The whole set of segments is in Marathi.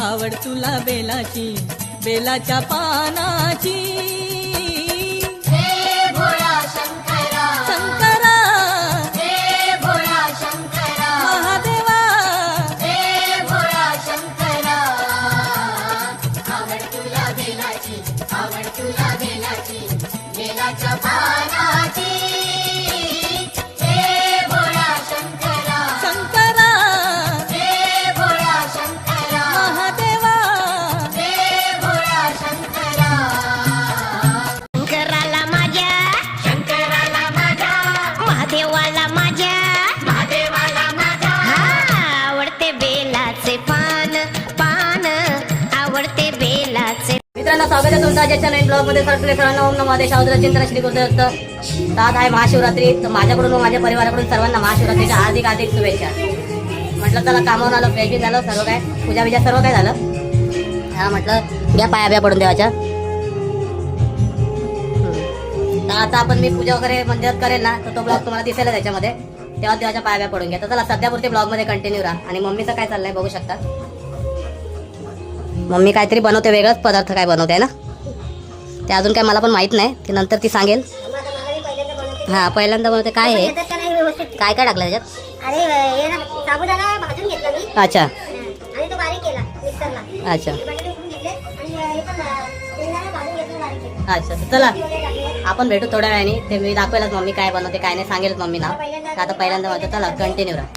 आवड तुला बेलाची बेलाच्या पानाची हे भोळा शंकरा शंकरा हे भोळा शंकरा महादेवा हे भोळा शंकरा आवड तुला बेलाची आवड तुला बेलाची बेलाच्या पानाची हे भोळा शंकरा शंकरा हे भोळा शंकरा महादेवा हे भोळा शंकरा शंकराला माझ्या शंकराला माझ्या महादेवाला माझ्या महादेवाला माझ्या आवडते बेलाचे पान पान आवडते बेलाचे. मित्रांनो, स्वागत आहे तुमचं आजच्या नवीन ब्लॉग मध्ये. सरसले सरांना ओम नमो देश औदर चिंतन श्री गुरुदत्त. आज आहे महाशिवरात्री. तर माझ्याकडून व माझ्या परिवाराकडून सर्वांना महाशिवरात्रीच्या हार्दिक हार्दिक शुभेच्छा. म्हटलं चला कामावर आलो, फ्रेश झालं, सर्व काय पूजा बिजा सर्व काय झालं. हा म्हटलं घ्या पाया बिया पडून देवाच्या. तर आता आपण मी पूजा वगैरे मंदिरात करेल ना, तर तो ब्लॉग तुम्हाला दिसेल त्याच्यामध्ये. तेव्हा देवाच्या पाया बिया पडून घ्या. तर चला सध्यापुरते ब्लॉग मध्ये कंटिन्यू राहा. आणि मम्मीचं काय चाललंय बघू शकता. मम्मी काहीतरी बनवते, वेगळाच पदार्थ काय बनवते ना, ते अजून काय मला पण माहित नाही, ती नंतर ती सांगेल. हा पहिल्यांदा बनवते. काय आहे, काय काय टाकलं त्याच्यात? अरे हे ना साबुदाणा भाजून घेतला मी अच्छा आणि तो बारीक केला मिक्सरला. अच्छा बटाटे उकडून घेतले आणि हे पण शेंगदाणा भाजून घेतलं बारीक केलं. अच्छा. तर चला आपण भेटू थोड्या वेळाने. ते मी दाखवेलच मम्मी काय बनवते काय नाही, सांगेल मम्मी ना. आता पहिल्यांदा माझं चला कंटिन्यू राहा.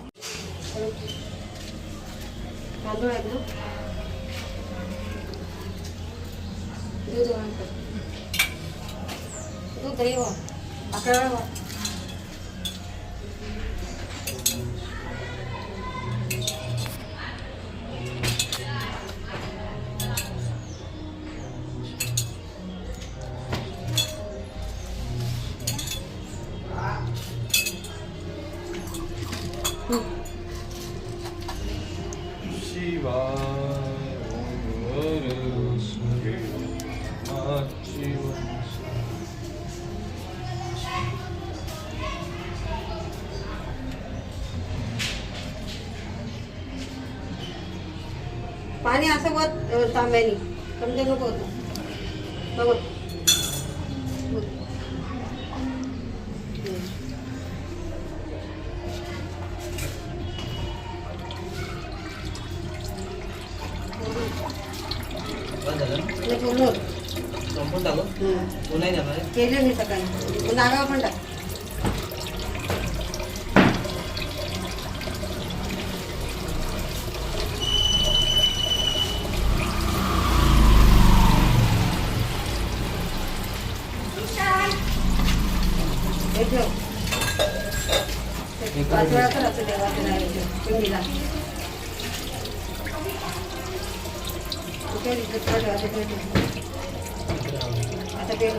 पाणी असं वर तांब्यानी समजा नको होतं बघ. केले मी सकाळी नागाव पण टाक. पाच वेळा तर असं देवाचं नाही पिंडीला आता पेन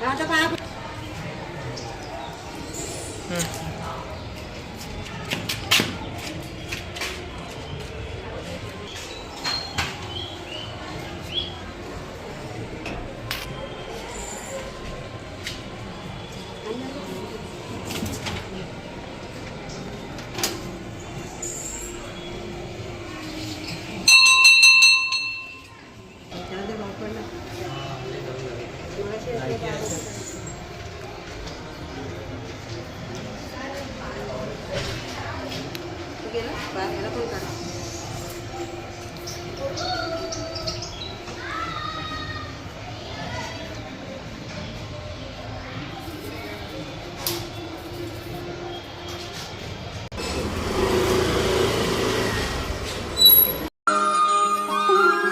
आता पाया बाहेर पण काढा.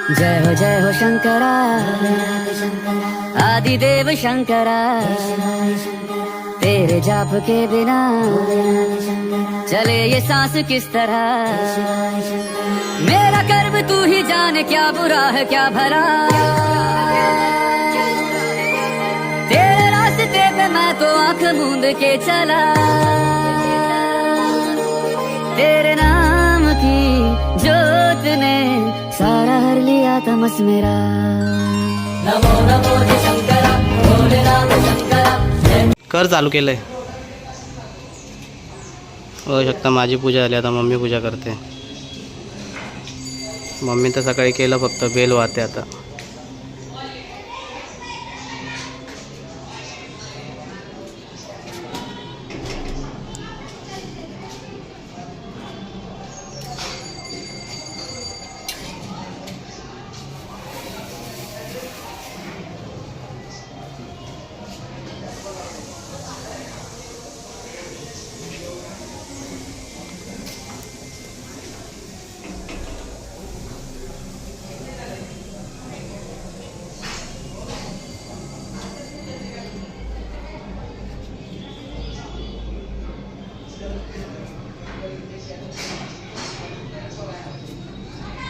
जय हो शंकरा आदिदेव शंकरा तेरे जाप के बिना चले ये सांस किस तरह मेरा कर्म तू ही जाने क्या बुरा है क्या भला तेरे रास्ते पे मैं तो आंख मूंद के चला तेरे नाम की जोत ने सारा हर लिया तमस मेरा नमो नमो जय शंकरा भोले राम शंकरा कर चालू केलंय बघू शकता माझी पूजा झाली आता मम्मी पूजा करते मम्मी तर सकाळी केलं फक्त बेल वाहते आता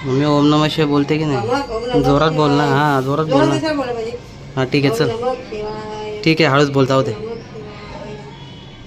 मम्मी ओम नमः शिवाय बोलते की नाही जोरात बोल ना हां जोरात बोल ना बोला पाहिजे हां ठीक आहे चल नमः शिवाय ठीक आहे हळूच बोलता होते नमः शिवाय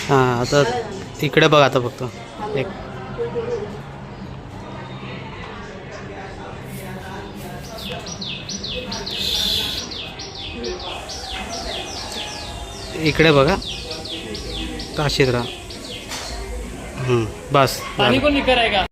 हां आता इकडे बघ आता फक्त एक इकडे बघा काशीत राहा बस पानी को नहीं करेगा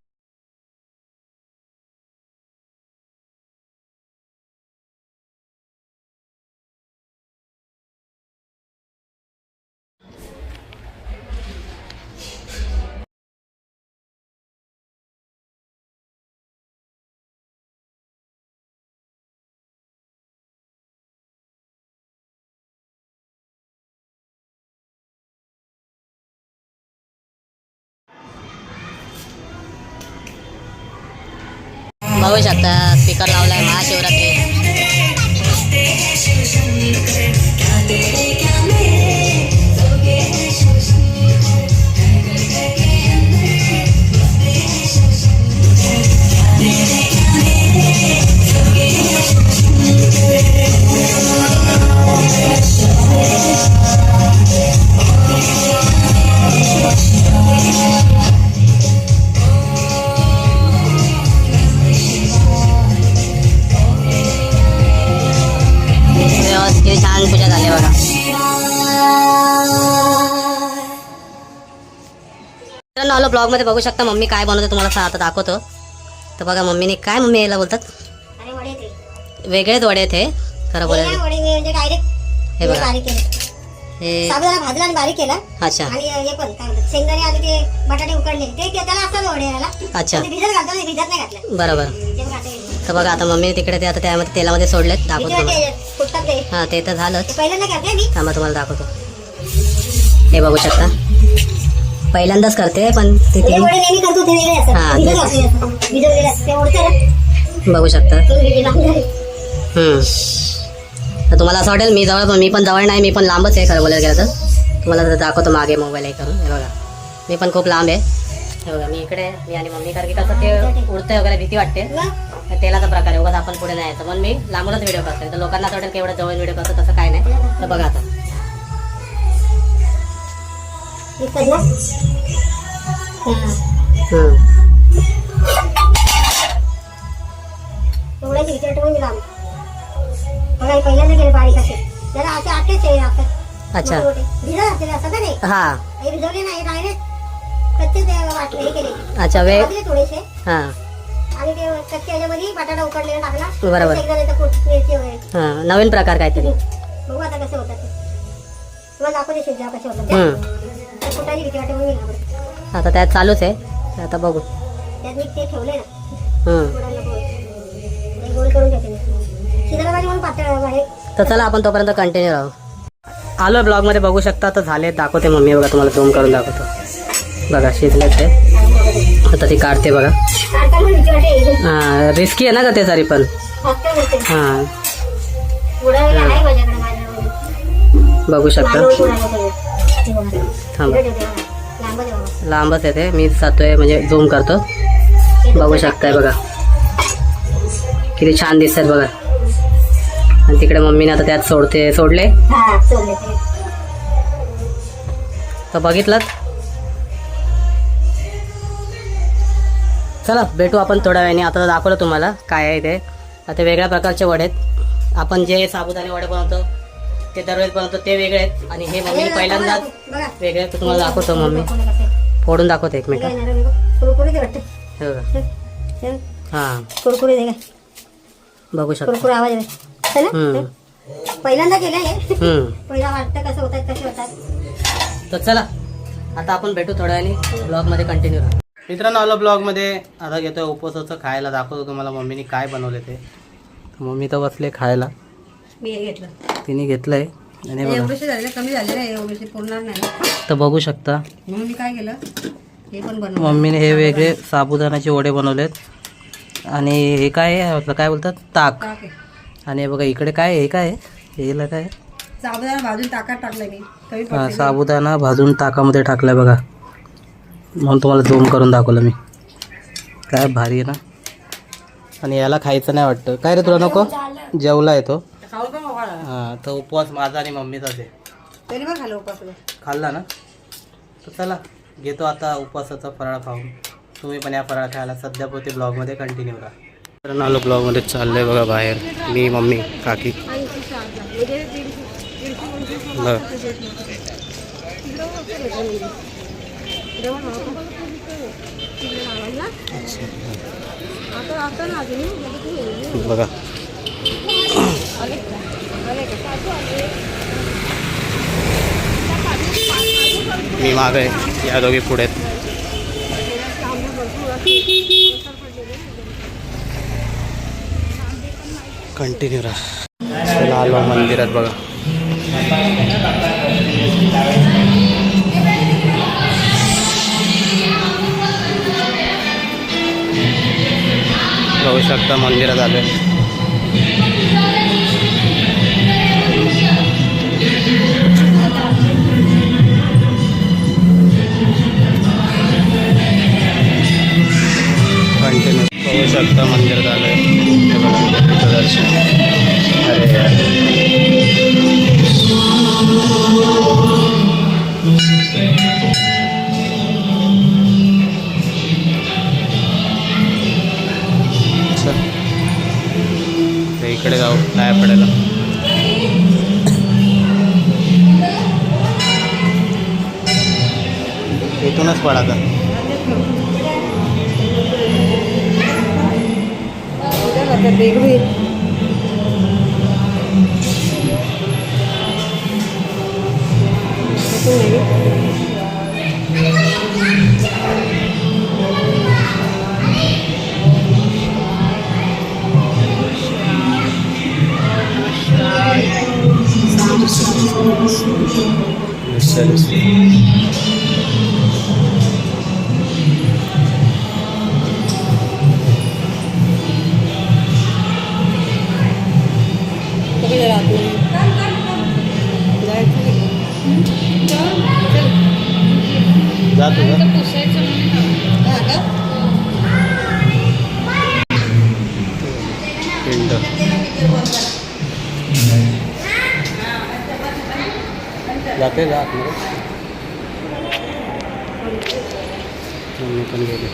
बघू शकता स्पीकर लावलाय महाशिवरात्री व्यवस्थित छान पूजा झाली बघा मित्रांनो आलो ब्लॉग मध्ये बघू शकता मम्मी काय बनवते तुम्हाला आता दाखवतो तर बघा मम्मीने काय मम्मी याला बोलतात आणि वडे ते वेगळेच वडे ते खरं बोलायला वडे मी म्हणजे डायरेक्ट हे बघा बारीक केलं हे साबुदाणा भाजला आणि बारीक केला अच्छा आणि हे पण काय म्हणतात शेंगदाणे आणि ते बटाटे उकडले ते त्याला असतात वडे याला अच्छा ते भिजत घालतो भिजत नाही घातलं बरोबर ते पण घातलं. तर बघा आता मम्मी तिकडे ते आता त्यामध्ये तेलामध्ये सोडलेत दाखवतो भिजवते तुम्हाला याच्यात, फुटतात ते हां ते तर झालंच ते पहिल्यांदा करते मी थांबा तुम्हाला दाखवतो हे बघू शकता पहिल्यांदाच करते पण ते हे वडे नेहमी करतो ते वेगळे हा, असतात भिजत तेच. असतात भिजवलेले असतात ते ओढते ना बघू शकता तो भिजला झाले. तर तुम्हाला असं वाटेल मी पण जवळ नाही मी पण लांबच आहे खरं बोलायला गेलं तर तुम्हाला दाखवतो मागे मोबाईल हे करून हे बघा मी पण खूप लांब आहे हे बघा मी आणि मम्मी कारण की कसं ते उडतंय वगैरे भीती वाटते मग तर तेलाचा प्रकार आहे उगाच आपण पुढे नाही यायचं म्हणून मी लांबूनच व्हिडिओ करते तर लोकांना असं वाटेल की एवढं जवळ व्हिडिओ करतो तसं काय नाही तर बघा आता इतकंच ना एवढ्याच विचार ठेवून मी लांब बघा हे पहिल्यांदा गेले बारीक असे जरा असे आतेच आहे असतात अच्छा. मोठे भिजत असते असं का नाही हा हे भिजवले नाही डायरेक्ट कच्चे ते वाटले हे केले अच्छा भाजले थोडेसे हा आणि ते कच्च्या ह्याच्यामध्ये बटाटा उकडलेला टाकला बरोबर. एकदा त्याचं मिरची वगैरे हा नवीन प्रकार काहीतरी. बघू आता कसं होतात ते तुम्हाला दाखवते शिजल्या कसे होतात त्या कुठाची भीती वाटते म्हणून मी आता त्यात चालूच आहे आता बघू. त्यात मी ते ठेवले ना हम्म. थोडं नको ते गोल करून घेते मी शिजायला पाहिजे म्हणून पातळ आहे तर चला आपण तोपर्यंत कंटिन्यू राहू. आलो ब्लॉगमध्ये बघू शकता तर झाले दाखवते मम्मी बघा तुम्हाला झूम करून दाखवतो बघा शिजले ते आता ती काढते बघा. काढता म्हणून भीती वाटते हां रिस्की आहे ना का ते सारी पण. फक्त होते हां थोडा वेळ आहे माझ्याकडे माझ्यावर बघू शकता. थांबा लांब लांबच येते मी जातोय म्हणजे झूम करतो. बघू शकताय बघा किती छान दिसतात बघा. आणि तिकडे मम्मीने आता त्यात सोडले हा सोडले ते तर बघितलं. चला भेटू आपण थोड्या वेळाने. आता दाखवलं तुम्हाला काय आहे ते. आता वेगळ्या प्रकारचे वडे आहेत. आपण जे साबुदाणे वडे बनवतो ते दरवेळेस बनवतो ते वेगळे आहेत आणि हे मम्मी पहिल्यांदाच बघा वेगळे आहेत. तर तुम्हाला दाखवतो मम्मी फोडून दाखवते एक मिनिट. कुरकुरीत वाटते हे बघा हां कुरकुरीत आहे काय बघू शकता. कुरकुर आवाज आहे हम्म. पहिल्यांदा केलं हे हम्म. पहिला वाटतं कसं होतात कसे होतात. तर चला आता आपण भेटू थोड्या वेळाने ब्लॉगमध्ये कंटिन्यू राहा. मित्रांनो आलो ब्लॉगमध्ये. आता घेतोय उपवासाचं खायला दाखवतो तुम्हाला मम्मीने काय बनवले ते. मम्मी तर बसले खायला. मी हे घेतलं तिने घेतलंय आणि बघा एवढेसे झाले कमी झाले नाही एवढेसे पुरणार नाही तर बघू शकता म्हणून मी काय केलं हे पण बनवलं. मम्मीने हे वेगळे साबुदाण्याचे वडे बनवलेत आणि हे काय आहे आपलं काय बोलतात ताक. टाक आहे. आणि हे बघा इकडे काय आहे? हे काय आहे? हेला काय आहे? साबुदाणा भाजून ताकात टाकलंय मी कमी हा पडते. साबुदाणा भाजून ताकामध्ये टाकलाय बघा. म्हणून तुम्हाला झूम करून दाखवलं मी. काय भारी आहे ना. आणि याला खायचं नाही वाटतं. काय रे तुला नको? जेवला आहे तो. खाऊ का मोकळा हां तर उपवास माझा आणि मम्मीचाच आहे. तरी पण खाल्लं उपासला. खाल्ला ना. तर चला घेतो आता उपवासाचा फराळ खाऊन. तुम्ही पण या फराळ खायला सध्या पोते ब्लॉगमध्ये कंटिन्यू राहा. तर आलो ब्लॉगमध्ये चाललंय बघा बाहेर मी मम्मी काकी बघा. बघा मी माग आहे या दोघी पुढे आहेत. कंटिन्यू राहा. चला आलो मंदिरात बघा. बघू शकता मंदिरात आलोय. कंटिन्यू बघू शकता मंदिरात आलोय. हे बघा, इथं दर्शन. अरे यार चल ते इकडे जाऊ काय पडायला. इथूनच पडायचा. वेगळी जा तुझं पिंड. जाते जा आतमध्ये. मम्मी पण गेली.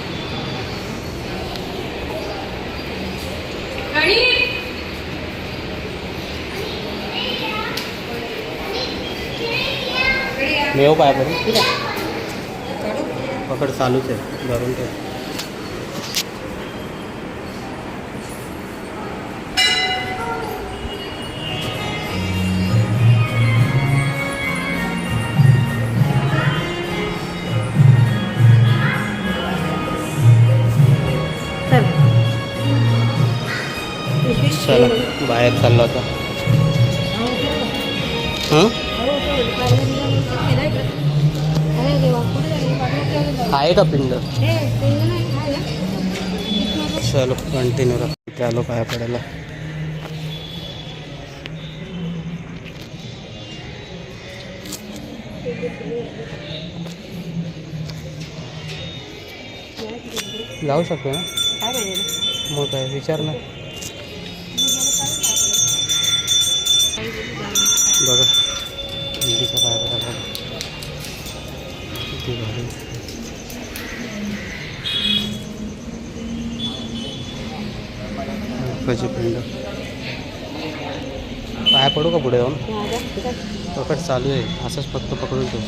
मेव पाय पडू पकड चालूच आहे धरून ठेव. चला बाहेर चाललो आता. आहे का पिंड? चलो कंटिन्यू राहा. इथे आलो पाया पडायला. जाऊ शकतो ना मग काय विचार ना. बघा नदीचा पाय पडायला किती भारी. पिंड पाया पडू का पुढे जाऊन? पकड चालू आहे असंच फक्त पकडून ठेव.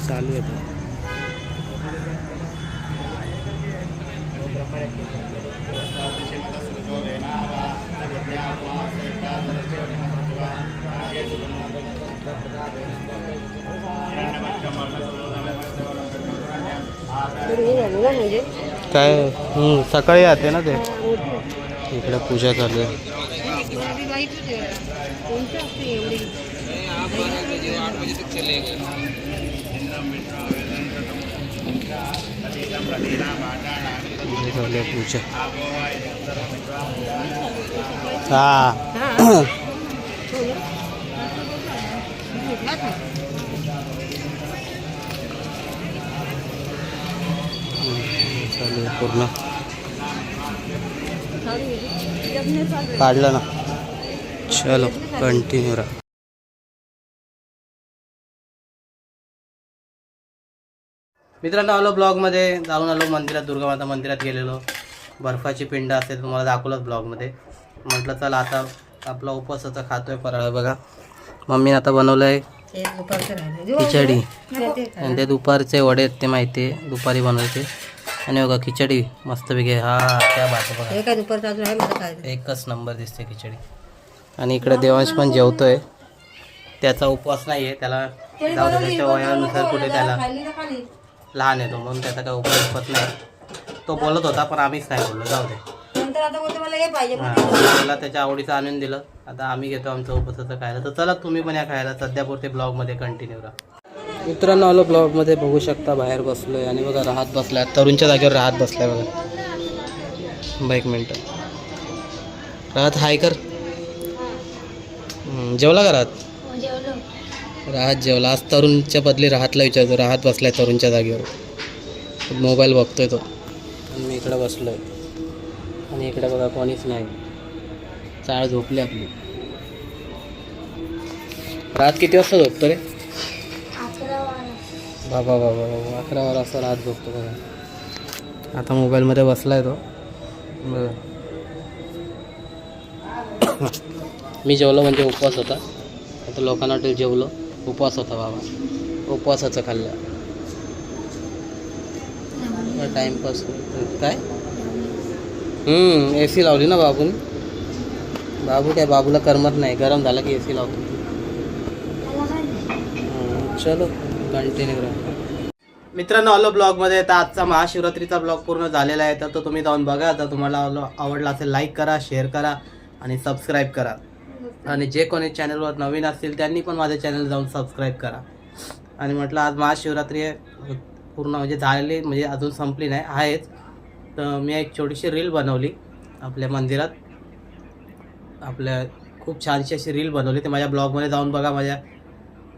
चालू आहे तो. काय सकाळी येते ना ते. इकडे पूजा चालू आहे. पूजा हा चालू पूर्ण काढलं ना. चलो कंटिन्यू राहा. मित्रांनो आलो ब्लॉगमध्ये. जाऊन आलो मंदिरात, दुर्गा माता मंदिरात गेलेलो. बर्फाची पिंड असेल तुम्हाला दाखवलंच ब्लॉगमध्ये. म्हटलं चला आता आपला उपवासाचा खातोय फराळ. बघा मम्मीने आता बनवलं आहे खिचडी आणि ते दुपारचे वडे आहेत ते माहिती आहे दुपारी बनवायचे. आणि बघा खिचडी मस्तपैकी. हा त्या भाज्या बघा एकच नंबर दिसते खिचडी. आणि इकडे देवांश पण जेवतोय. त्याचा उपवास नाही आहे, त्याला जाऊ दे, त्याच्या वयानुसार कुठे त्याला लहान येतो म्हणून त्याचा काय उपवास नाही. तो बोलत होता पण आम्हीच नाही बोललो, जाऊ दे. त्याला त्याच्या आवडीचं आणून दिलं. आता आम्ही घेतो आमचं उपवासाचं खायला. तर चला तुम्ही पण या खायला. सध्या पुरते ब्लॉगमध्ये कंटिन्यू राहा. मित्रांनो आलो ब्लॉगमध्ये. बघू शकता बाहेर बसलोय आणि बघा राहत बसलाय. तरुणच्या जागेवर राहत बसलाय बघा. एक मिनटं राहत हाय कर. जेवला का राहत? राहत जेवला. आज तरुणच्या बदली राहतला विचारतो. राहत बसलाय तरुणच्या जागेवर, मोबाईल बघतोय तो. मी इकडे बसलोय आणि इकडे बघा कोणीच नाही. चाळ झोपली आपली. रात किती वाजता झोपतो रे? बाबा बाबा बाबा 11 वाजता रात झोपतो बघा. आता मोबाईलमध्ये बसलाय तो. बघा मी जेवलो म्हणजे उपवास होता. आता लोकांना वाटेल जेवलो, उपवास होता बाबा. उपवासाचं खाल्लं. टाइमपास काय AC लावली ना बाबून. बाबू काय बाबूला करमत नाही, गरम झाला की AC लावतो. चलो कंटिन्यू करा. मित्रांनो आलो ब्लॉगमध्ये. तर आजचा महाशिवरात्रीचा ब्लॉग पूर्ण झालेला आहे. तर तो तुम्ही जाऊन बघा. जर तुम्हाला आवडला असेल लाईक करा, शेअर करा आणि सबस्क्राईब करा. आणि जे कोणी चॅनलवर नवीन असतील त्यांनी पण माझ्या चॅनल जाऊन सबस्क्राईब करा. आणि म्हटलं आज महाशिवरात्री आहे पूर्ण, म्हणजे झालेली, म्हणजे अजून संपली नाही आहेच. तर मी एक छोटीशी रील बनवली आपल्या मंदिरात. आपल्या खूप छानशी अशी रील बनवली. ते माझ्या ब्लॉगमध्ये जाऊन बघा. माझ्या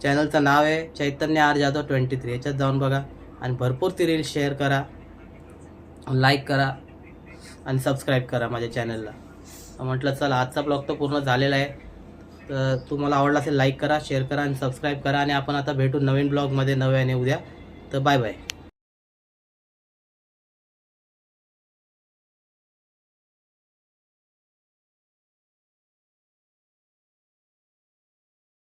चॅनलचं नाव आहे चैतन्य आर जाधव 23. याच्यात जाऊन बघा आणि भरपूर ती रील शेअर करा, लाईक करा आणि सबस्क्राईब करा माझ्या चॅनलला. म्हटलं चला आजचा ब्लॉग तर पूर्ण झालेला आहे. तर तुम्हाला आवडला असेल लाईक करा, शेअर करा आणि सबस्क्राईब करा. आणि आपण आता भेटू नवीन ब्लॉगमध्ये नव्याने उद्या. तर बाय बाय.